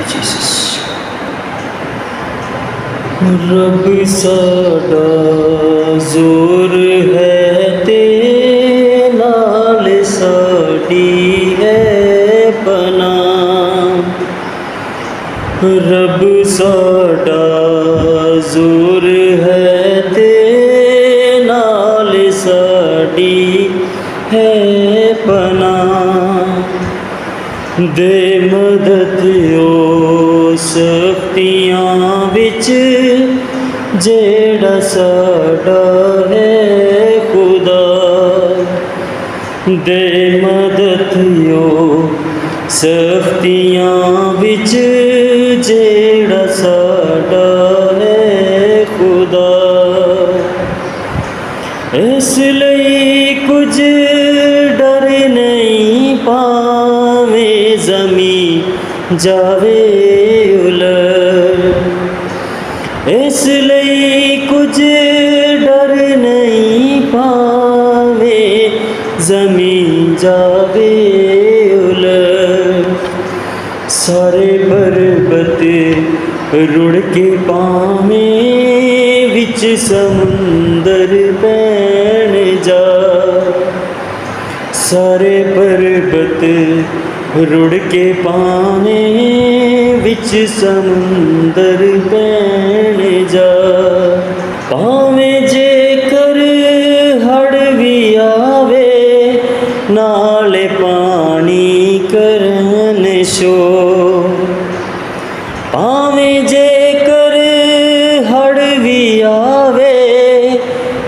Jesus. रब साडा जोर है ते नाल साडी है पनाह। रब साडा जोर है ते नाल साडी है पनाह। दे मदद ओ सख्तियां विच जेड़ा साडा है खुदा। दे मदद ओ सख्तियां विच जेड़ा साडा है खुदा। इसलिए कुछ डर नहीं पावें ज़मीं जावे उलट। इसलिए कुछ डर नहीं पावें ज़मीं जावे उलट। सारे पर्वत रुड़ के पावें विच समुंदर पैण जा। सारे पर्वत रुड़ के पावें विच समुंदर पैण जा। पावें जेकर हड़ भी आवे नाले पानी करन शोर। पावें जेकर हड़ भी आवे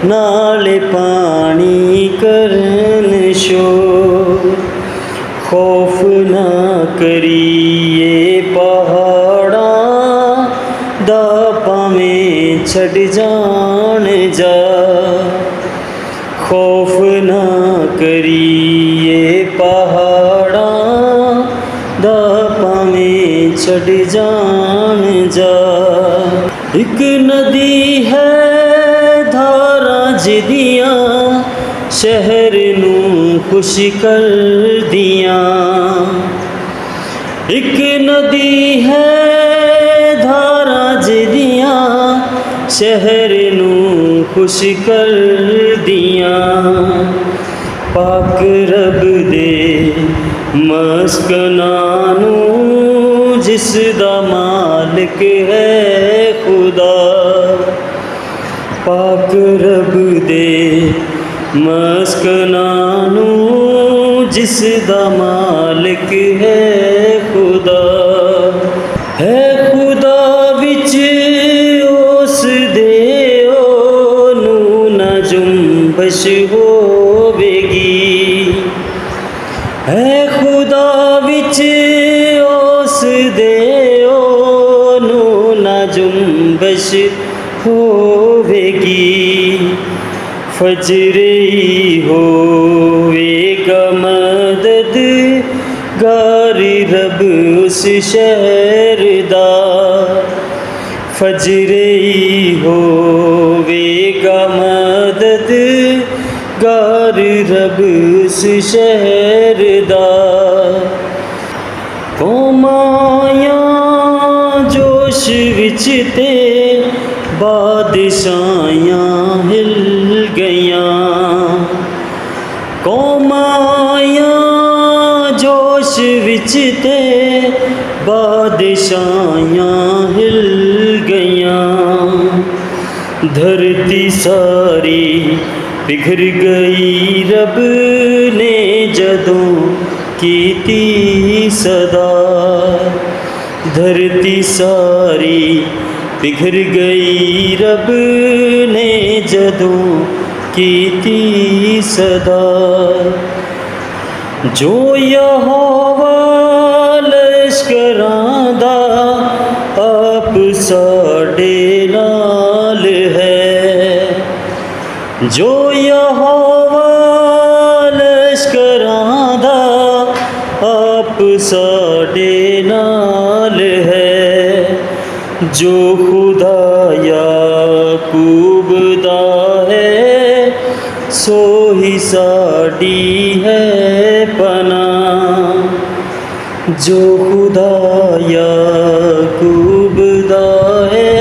नाले पानी करन शोर। खौफ ना करिए पहाड़ां दा भावें छड़ जान जा। खौफ ना करिए पहाड़ां दा भावें छड़ जान जा। एक नदी है धारां जिदियां शहर नूं खुश कर दियां। एक नदी है धारां जिदियां शहर नूं खुश कर दियां। पाक रब दे मस्कनां नूं जिस दा मालिक है खुदा। पाक रब दे मस्कनां नूं जिस दा मालिक है खुदा। है खुदा विच उस दे ओनू ना जुम्बश होवेगी। है खुदा विच उस दे ओनू ना जुम्बश होवेगी। फजरे होवेगा मदद गारी रब उस शहर दा। फजरे होवेगा मदद गारी रब उस शहर दा। कौमां जोश विच ते बादशाहियां हिल गईयां। कौमां जोश विच ते बादशाहियां हिल गईयां। धरती सारी बिखर गई रब ने जदों कीती सदा। धरती सारी बिखर गई रब ने जदों कीती सदा। जो यहोवा लश्करां दा आप साडे नाल है। जो यहोवा लश्करां दा आप साडे नाल है। जो खुदा याकूब दा है सो ही साडी है पनाह। जो खुदा याकूब दा है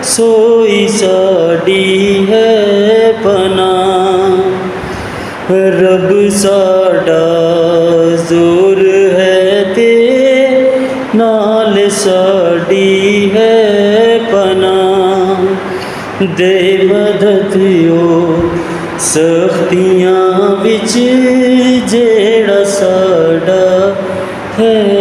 सोई साडी है पनाह। रब साडा जोर है ते नाल साडी है पनाह। दे मदद ओ सख्तियां विच जेड़ा साडा है